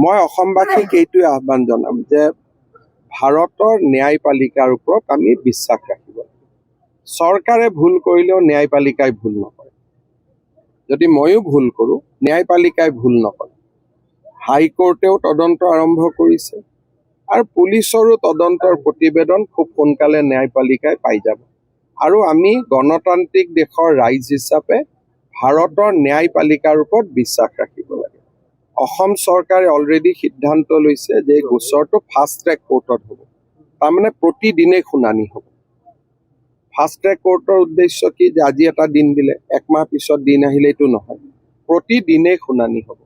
মই অসমবাসীক এইটোৱে আহ্বান জনাম যে ভাৰতৰ ন্যায়পালিকাৰ ওপৰত আমি বিশ্বাস ৰাখিব লাগিব। চৰকাৰে ভুল কৰিলেও ন্যায়পালিকাই ভুল নকৰে। যদি ময়ো ভুল কৰোঁ, ন্যায়পালিকাই ভুল নকৰে। হাইকোৰ্টেও তদন্ত আৰম্ভ কৰিছে আৰু পুলিচৰো তদন্তৰ প্ৰতিবেদন খুব সোনকালে ন্যায়পালিকাই পাই যাব। আৰু আমি গণতান্ত্ৰিক দেশৰ ৰাইজ হিচাপে ভাৰতৰ ন্যায়পালিকাৰ ওপৰত বিশ্বাস ৰাখিব লাগে। অসম চৰকাৰে অলৰেডি সিদ্ধান্ত লৈছে যে এই গোচৰটো ফাষ্ট ট্ৰেক কোৰ্টত হ'ব। তাৰমানে প্ৰতিদিনেই শুনানি হ'ব। ফাষ্ট ট্ৰেক কোৰ্টৰ উদ্দেশ্য কি যে আজি এটা দিন দিলে একমাহ পিছত দিন আহিলে এইটো নহয়, প্ৰতিদিনেই শুনানি হ'ব।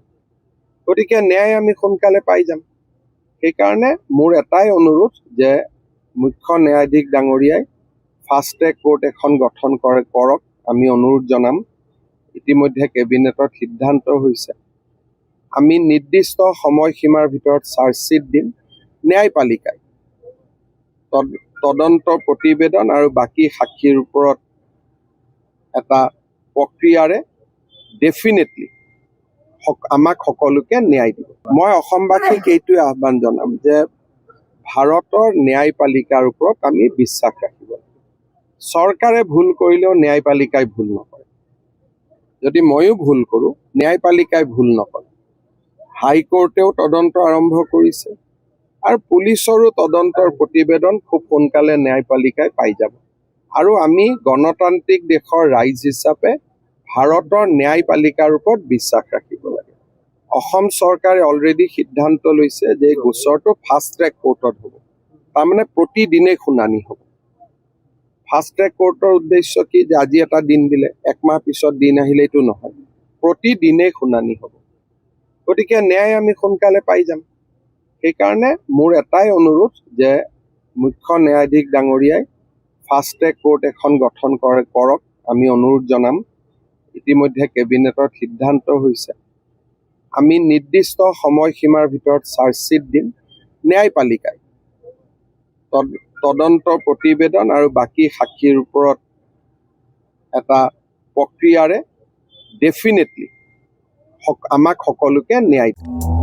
গতিকে ন্যায় আমি সোনকালে পাই যাম। সেইকাৰণে মোৰ এটাই অনুৰোধ যে মুখ্য ন্যায়াধীশ ডাঙৰীয়াই ফাষ্ট ট্ৰেক কোৰ্ট এখন গঠন কৰক। আমি অনুৰোধ জনাম। ইতিমধ্যে কেবিনেটত সিদ্ধান্ত হৈছে। আমি নিৰ্দিষ্ট সময়সীমাৰ ভিতৰত চাৰ্জশ্বিট দিম। ন্যায়পালিকাই তদন্ত প্ৰতিবেদন আৰু বাকী সাক্ষীৰ ওপৰত এটা প্ৰক্ৰিয়াৰে ডেফিনেটলি আমাক সকলোকে ন্যায় দিব। মই অসমবাসীক এইটোৱে আহ্বান জনাম যে ভাৰতৰ ন্যায়পালিকাৰ ওপৰত আমি বিশ্বাস ৰাখিব লাগিব। চৰকাৰে ভুল কৰিলেও ন্যায়পালিকাই ভুল নকৰে। যদি ময়ো ভুল কৰোঁ, ন্যায়পালিকাই ভুল নকৰে। হাইকোৰ্টেও তদন্ত আৰম্ভ কৰিছে আৰু পুলিচৰো তদন্তৰ প্ৰতিবেদন খুব সোনকালে ন্যায়পালিকাই পাই যাব। আৰু আমি গণতান্ত্ৰিক দেশৰ ৰাইজ হিচাপে ভাৰতৰ ন্যায়পালিকাৰ ওপৰত বিশ্বাস ৰাখিব লাগে। অসম চৰকাৰে অলৰেডি সিদ্ধান্ত লৈছে যে এই গোচৰটো ফাষ্ট ট্ৰেক কোৰ্টত হ'ব। তাৰমানে প্ৰতিদিনেই শুনানি হ'ব। ফাষ্ট ট্ৰেক কোৰ্টৰ উদ্দেশ্য কি যে আজি এটা দিন দিলে একমাহ পিছত দিন আহিলে এইটো নহয়, প্ৰতিদিনেই শুনানি হ'ব। গতিকে ন্যায় আমি সোনকালে পাই যাম। সেইকাৰণে মোৰ এটাই অনুৰোধ যে মুখ্য ন্যায়াধীশ ডাঙৰীয়াই ফাষ্ট ট্ৰেক কোৰ্ট এখন গঠন কৰক। আমি অনুৰোধ জনাম। ইতিমধ্যে কেবিনেটত সিদ্ধান্ত হৈছে। আমি নিৰ্দিষ্ট সময়সীমাৰ ভিতৰত চাৰ্জশ্বিট দিম। ন্যায়পালিকাই তদন্ত প্ৰতিবেদন আৰু বাকী সাক্ষীৰ ওপৰত এটা প্ৰক্ৰিয়াৰে ডেফিনেটলি আমাক সকলোকে ন্যায় দিব।